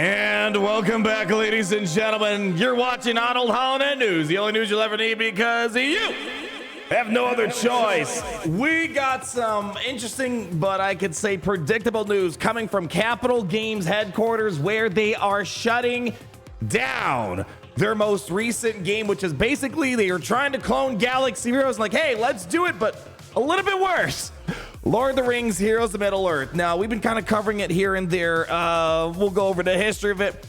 And welcome back, ladies and gentlemen. You're watching Arnold Holiday News, the only news you'll ever need because you have no other choice. We got some interesting, but I could say predictable news coming from Capital Games headquarters, where they are shutting down their most recent game, which is basically they are trying to clone Galaxy Heroes. Like, hey, let's do it, but a little bit worse. Lord of the Rings, Heroes of Middle-earth. Now, we've been kind of covering it here and there. We'll go over the history of it,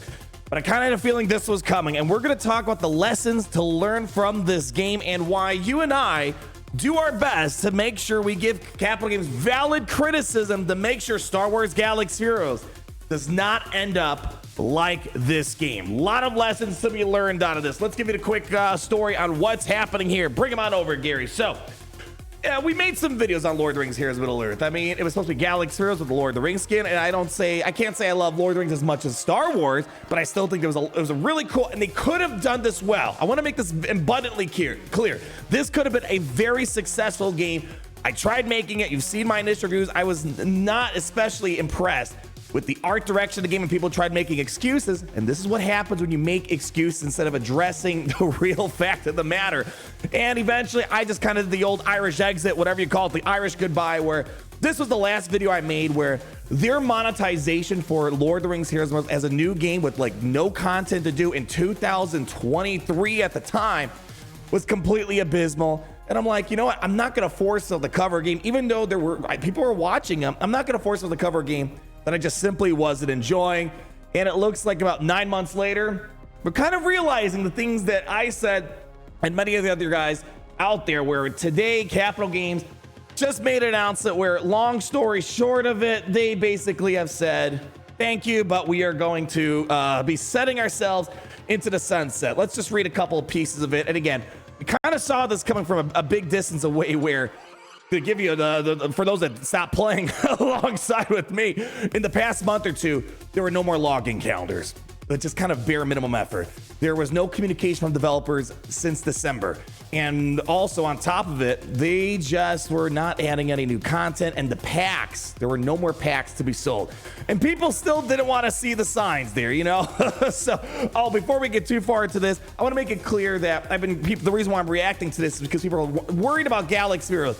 but I kind of had a feeling this was coming, and we're going to talk about the lessons to learn from this game and why you and I do our best to make sure we give Capital Games valid criticism to make sure Star Wars Galaxy Heroes does not end up like this game. A lot of lessons to be learned out of this. Let's give you a quick story on what's happening here. Bring them on over, Gary. So, we made some videos on Lord of the Rings Heroes of Middle-earth. I mean, it was supposed to be Galaxy Heroes with the Lord of the Rings skin, and I can't say I love Lord of the Rings as much as Star Wars, but I still think it was a really cool, and they could have done this well. I want to make this abundantly clear. This could have been a very successful game. I tried making it. You've seen my initial reviews. I was not especially impressed with the art direction of the game, and people tried making excuses, and this is what happens when you make excuses instead of addressing the real fact of the matter. And eventually I just kind of did the old Irish exit, whatever you call it, the Irish goodbye, where this was the last video I made where their monetization for Lord of the Rings Heroes as a new game with like no content to do in 2023 at the time was completely abysmal. And I'm like, you know what? I'm not going to force them to cover a game, even though people were watching them. I'm not going to force them to cover a game that I just simply wasn't enjoying. And it looks like about 9 months later, we're kind of realizing the things that I said and many of the other guys out there, where today Capital Games just made an announcement where, long story short of it, they basically have said, thank you, but we are going to be setting ourselves into the sunset. Let's just read a couple of pieces of it. And again, we kind of saw this coming from a big distance away, where to give you for those that stopped playing alongside with me, in the past month or two, there were no more login calendars. But just kind of bare minimum effort. There was no communication from developers since December. And also on top of it, they just were not adding any new content, and the packs, there were no more packs to be sold. And people still didn't want to see the signs there, you know? So, before we get too far into this, I want to make it clear that the reason why I'm reacting to this is because people are worried about Galaxy Heroes.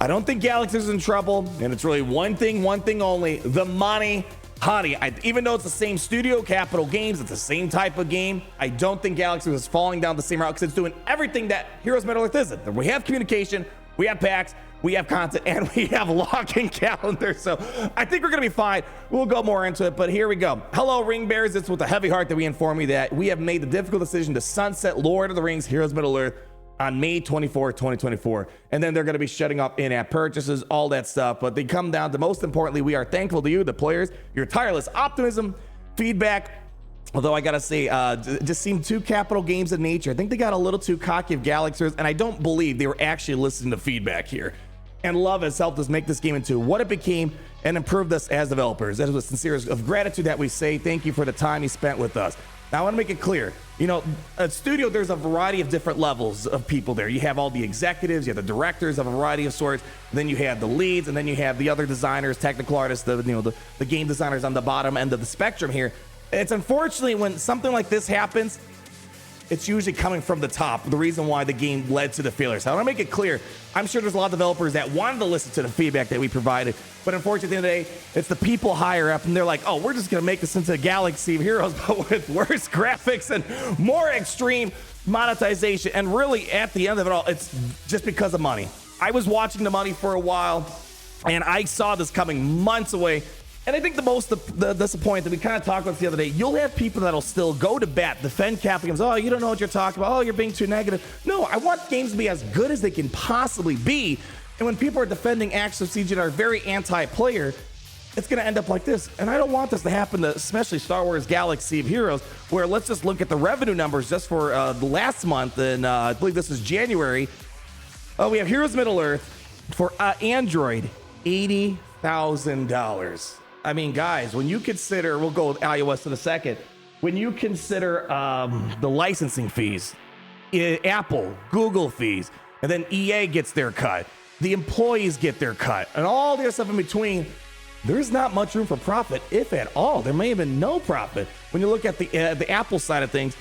I don't think Galaxy is in trouble, and it's really one thing only: the money. Honey, even though it's the same studio, Capital Games, it's the same type of game, I don't think Galaxy is falling down the same route, because it's doing everything that Heroes of Middle-earth isn't. We have communication, we have packs, we have content, and we have login calendars. So I think we're going to be fine. We'll go more into it, but here we go. Hello, Ring Bears. It's with a heavy heart that we inform you that we have made the difficult decision to sunset Lord of the Rings Heroes of Middle-earth on May 24, 2024. And then they're going to be shutting up in-app purchases, all that stuff. But they come down to, most importantly, we are thankful to you, the players, your tireless optimism, feedback. Although I got to say, it just seemed too Capital Games in nature. I think they got a little too cocky of Galaxy, and I don't believe they were actually listening to feedback here. And love has helped us make this game into what it became and improved us as developers. That is with sincere of gratitude that we say thank you for the time you spent with us. Now, I want to make it clear, you know, at studio, there's a variety of different levels of people there. You have all the executives, you have the directors of a variety of sorts, then you have the leads, and then you have the other designers, technical artists, the game designers on the bottom end of the spectrum here. It's unfortunately when something like this happens, it's usually coming from the top, the reason why the game led to the failure. So I want to make it clear, I'm sure there's a lot of developers that wanted to listen to the feedback that we provided, but unfortunately at the end of the day, it's the people higher up, and they're like, oh, we're just going to make this into Galaxy Heroes, but with worse graphics and more extreme monetization. And really, at the end of it all, it's just because of money. I was watching the money for a while, and I saw this coming months away. And I think the disappointment that we kind of talked about the other day, you'll have people that'll still go to bat, defend Capital Games. Oh, you don't know what you're talking about. Oh, you're being too negative. No, I want games to be as good as they can possibly be. And when people are defending acts of CG that are very anti-player, it's going to end up like this. And I don't want this to happen to especially Star Wars Galaxy of Heroes, where let's just look at the revenue numbers just for the last month. And I believe this is January. We have Heroes of Middle-earth for Android, $80,000. I mean, guys, when you consider, we'll go with iOS in a second, when you consider the licensing fees, Apple, Google fees, and then EA gets their cut, the employees get their cut, and all the other stuff in between, there's not much room for profit, if at all. There may have been no profit. When you look at the Apple side of things,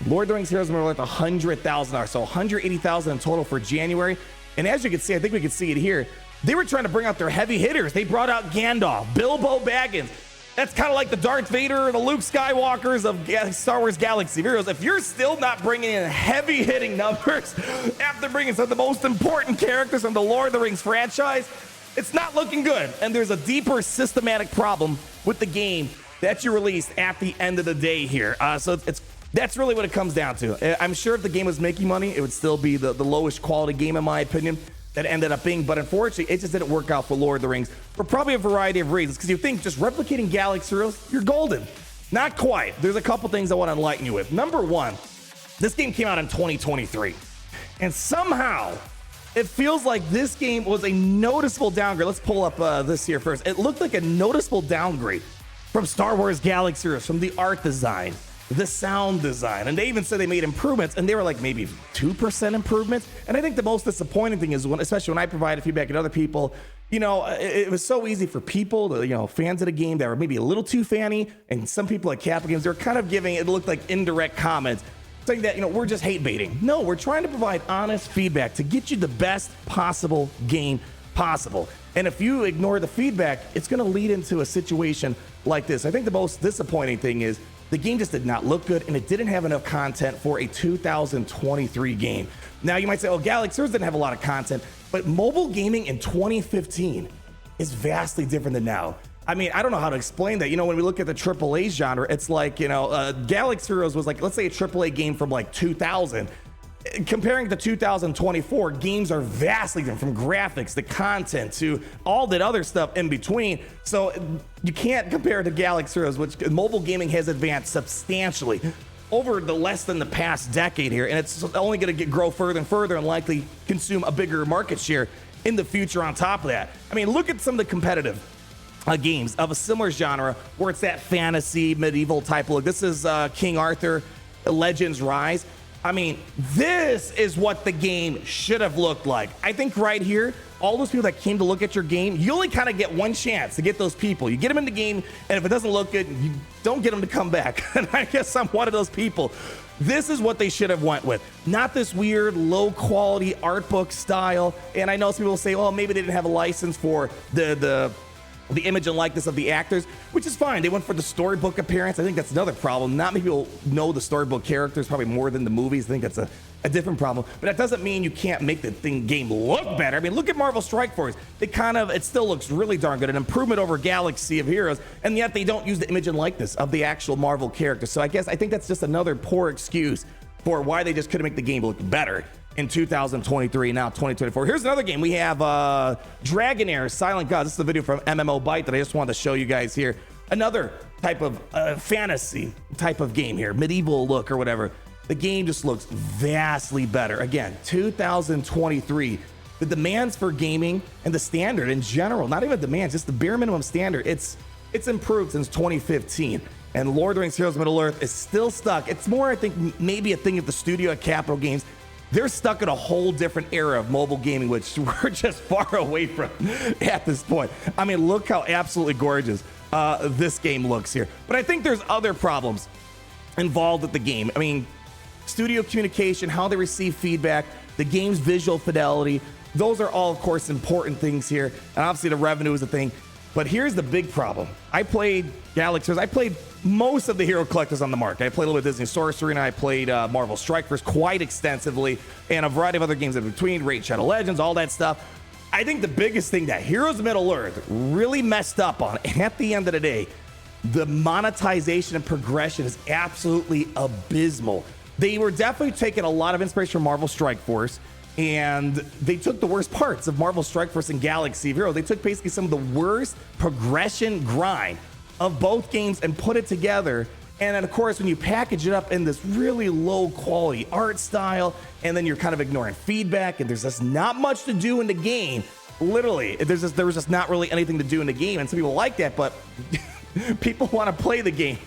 Lord of the Rings Heroes of Middle-earth, $100,000, so $180,000 in total for January. And as you can see, I think we can see it here, they were trying to bring out their heavy hitters. They brought out Gandalf, Bilbo Baggins. That's kind of like the Darth Vader, the Luke Skywalkers of Star Wars Galaxy of Heroes. If you're still not bringing in heavy-hitting numbers after bringing some of the most important characters from the Lord of the Rings franchise, it's not looking good. And there's a deeper systematic problem with the game that you released at the end of the day here. So that's really what it comes down to. I'm sure if the game was making money, it would still be the lowest quality game, in my opinion, that ended up being. But unfortunately, it just didn't work out for Lord of the Rings for probably a variety of reasons. Because you think just replicating Galaxy Heroes, you're golden. Not quite. There's a couple things I want to enlighten you with. Number one, this game came out in 2023. And somehow, it feels like this game was a noticeable downgrade. Let's pull up this here first. It looked like a noticeable downgrade from Star Wars Galaxy Heroes, from the art design, the sound design, and they even said they made improvements, and they were like maybe 2% improvements. And I think the most disappointing thing is especially when I provided feedback to other people, it was so easy for people to, fans of the game that were maybe a little too fanny, and some people at Capital Games, they were kind of giving, it looked like indirect comments saying that, we're just hate baiting. No, we're trying to provide honest feedback to get you the best possible game possible. And if you ignore the feedback, it's going to lead into a situation like this. I think the most disappointing thing is the game just did not look good, and it didn't have enough content for a 2023 game. Now, you might say, Galaxy Heroes didn't have a lot of content, but mobile gaming in 2015 is vastly different than now. I mean, I don't know how to explain that. When we look at the AAA genre, it's like, Galaxy Heroes was like, let's say a AAA game from like 2000. Comparing to 2024, games are vastly different, from graphics to content to all that other stuff in between. So you can't compare it to Galaxy Heroes, which mobile gaming has advanced substantially over the less than the past decade here, and it's only going to grow further and further and likely consume a bigger market share in the future on top of that. I mean, look at some of the competitive games of a similar genre where it's that fantasy medieval type look. This is King Arthur Legends Rise. I mean, this is what the game should have looked like. I think right here, all those people that came to look at your game, you only kind of get one chance to get those people. You get them in the game, and if it doesn't look good, you don't get them to come back. And I guess I'm one of those people. This is what they should have went with. Not this weird, low-quality art book style. And I know some people will say, maybe they didn't have a license for the image and likeness of the actors, which is fine. They went for the storybook appearance. I think that's another problem. Not many people know the storybook characters probably more than the movies. I think that's a different problem. But that doesn't mean you can't make the game look better. I mean, look at Marvel Strike Force. It still looks really darn good. An improvement over Galaxy of Heroes, and yet they don't use the image and likeness of the actual Marvel characters. So I think that's just another poor excuse for why they just couldn't make the game look better in 2023, now 2024. Here's another game. We have Dragonair Silent Gods. This is a video from MMO Byte that I just wanted to show you guys here. Another type of fantasy type of game here, medieval look or whatever. The game just looks vastly better. Again, 2023. The demands for gaming and the standard in general, not even demands, just the bare minimum standard, it's improved since 2015. And Lord of the Rings Heroes of Middle-earth is still stuck. It's more, I think, maybe a thing of the studio at Capital Games. They're stuck in a whole different era of mobile gaming, which we're just far away from at this point. I mean, look how absolutely gorgeous this game looks here. But I think there's other problems involved with the game. I mean, studio communication, how they receive feedback, the game's visual fidelity. Those are all, of course, important things here. And obviously the revenue is a thing. But here's the big problem. I played Galaxy Heroes. I played most of the hero collectors on the market. I played a little bit of Disney Sorcery, and I played Marvel Strike Force quite extensively, and a variety of other games in between, Raid Shadow Legends, all that stuff. I think the biggest thing that Heroes of Middle-earth really messed up on, and at the end of the day, the monetization and progression is absolutely abysmal. They were definitely taking a lot of inspiration from Marvel Strike Force, and they took the worst parts of Marvel Strike Force and Galaxy of Heroes. They took basically some of the worst progression grind of both games and put it together. And then, of course, when you package it up in this really low quality art style, and then you're kind of ignoring feedback, and there's just not much to do in the game. Literally, there was just not really anything to do in the game. And some people like that, but people want to play the game,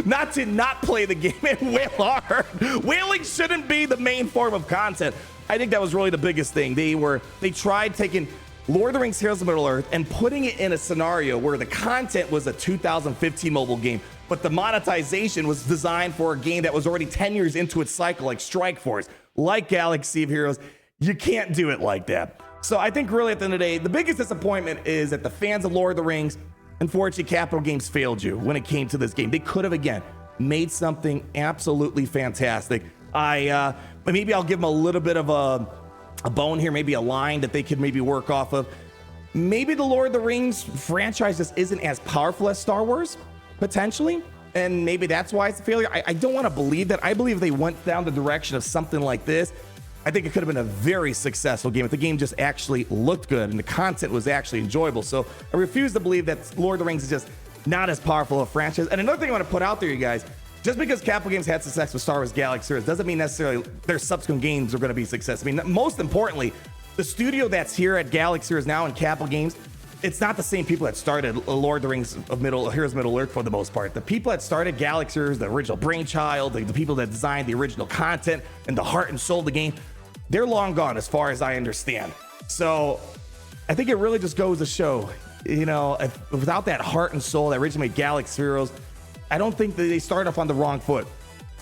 not to not play the game and wail hard. Wailing shouldn't be the main form of content. I think that was really the biggest thing. They tried taking Lord of the Rings Heroes of Middle-earth and putting it in a scenario where the content was a 2015 mobile game, but the monetization was designed for a game that was already 10 years into its cycle, like Strike Force, like Galaxy of Heroes. You can't do it like that. So I think really at the end of the day, the biggest disappointment is that the fans of Lord of the Rings, unfortunately, Capital Games failed you when it came to this game. They could have, again, made something absolutely fantastic. Maybe I'll give them a little bit of a bone here, maybe a line that they could maybe work off of. Maybe the Lord of the Rings franchise just isn't as powerful as Star Wars, potentially, and maybe that's why it's a failure. I don't want to believe that. I believe they went down the direction of something like this, I think it could have been a very successful game if the game just actually looked good and the content was actually enjoyable. So I refuse to believe that Lord of the Rings is just not as powerful a franchise. And another thing I want to put out there, you guys, just because Capital Games had success with Star Wars Galaxy Heroes doesn't mean necessarily their subsequent games are going to be success. I mean, most importantly, the studio that's here at Galaxy Heroes now in Capital Games, it's not the same people that started Lord of the Rings of Heroes of Middle-earth for the most part. The people that started Galaxy Heroes, the original brainchild, the people that designed the original content and the heart and soul of the game, they're long gone as far as I understand. So I think it really just goes to show, you know, without that heart and soul that originally made Galaxy Heroes, I don't think that they started off on the wrong foot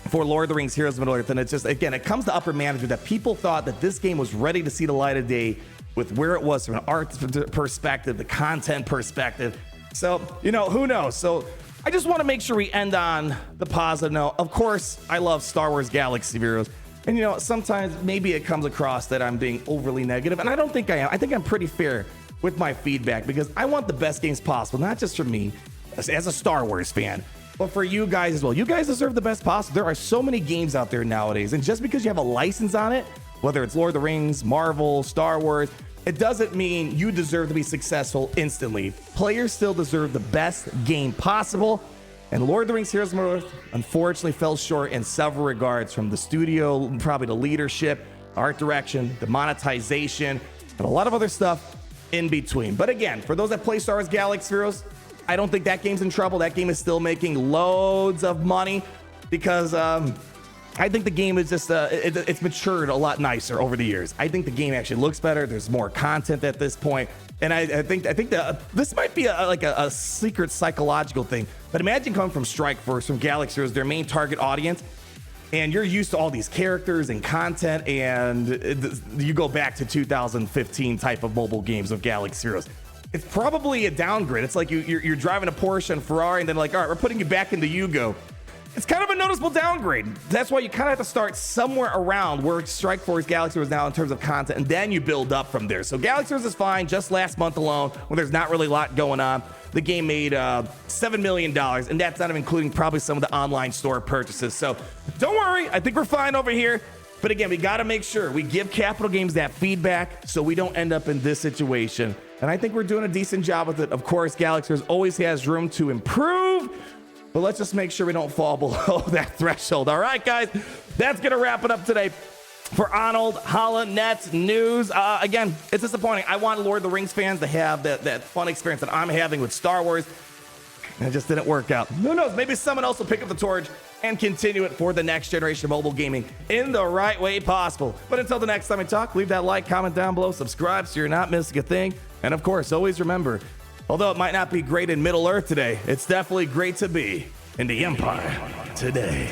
for Lord of the Rings Heroes of Middle-earth. And it's just, again, it comes to upper management that people thought that this game was ready to see the light of day with where it was from an art perspective, the content perspective. So, you know, who knows? So I just want to make sure we end on the positive note. Of course, I love Star Wars Galaxy Heroes. And, you know, sometimes maybe it comes across that I'm being overly negative, and I don't think I am. I think I'm pretty fair with my feedback because I want the best games possible, not just for me as a Star Wars fan, but for you guys as well. You guys deserve the best possible. There are so many games out there nowadays, and just because you have a license on it, whether it's Lord of the Rings, Marvel, Star Wars, it doesn't mean you deserve to be successful instantly. Players still deserve the best game possible. And Lord of the Rings Heroes of Middle-earth unfortunately fell short in several regards, from the studio, probably the leadership, art direction, the monetization, and a lot of other stuff in between. But again, for those that play Star Wars Galaxy Heroes, I don't think that game's in trouble. That game is still making loads of money because I think the game is just, it's matured a lot nicer over the years. I think the game actually looks better. There's more content at this point. And I think that this might be like a secret psychological thing. But imagine coming from Strikeforce, from Galaxy Heroes, their main target audience, and you're used to all these characters and content, and you go back to 2015 type of mobile games of Galaxy Heroes. It's probably a downgrade. It's like you're driving a Porsche and Ferrari, and then like, all right, we're putting you back into Yugo. It's kind of a noticeable downgrade. That's why you kind of have to start somewhere around where Strikeforce Galaxy was now in terms of content, and then you build up from there. So Galaxy Heroes is fine. Just last month alone, when there's not really a lot going on, the game made $7 million, and that's not even including probably some of the online store purchases. So don't worry, I think we're fine over here. But again, we got to make sure we give Capital Games that feedback so we don't end up in this situation. And I think we're doing a decent job with it. Of course, Galaxy Heroes always has room to improve, but let's just make sure we don't fall below that threshold. All right, guys, that's going to wrap it up today for Arnold Holland's news. Again, it's disappointing. I want Lord of the Rings fans to have that fun experience that I'm having with Star Wars, and it just didn't work out. Who knows? Maybe someone else will pick up the torch and continue it for the next generation of mobile gaming in the right way possible. But until the next time we talk, leave that like, comment down below, subscribe so you're not missing a thing. And of course, always remember, although it might not be great in Middle-earth today, it's definitely great to be in the Empire today.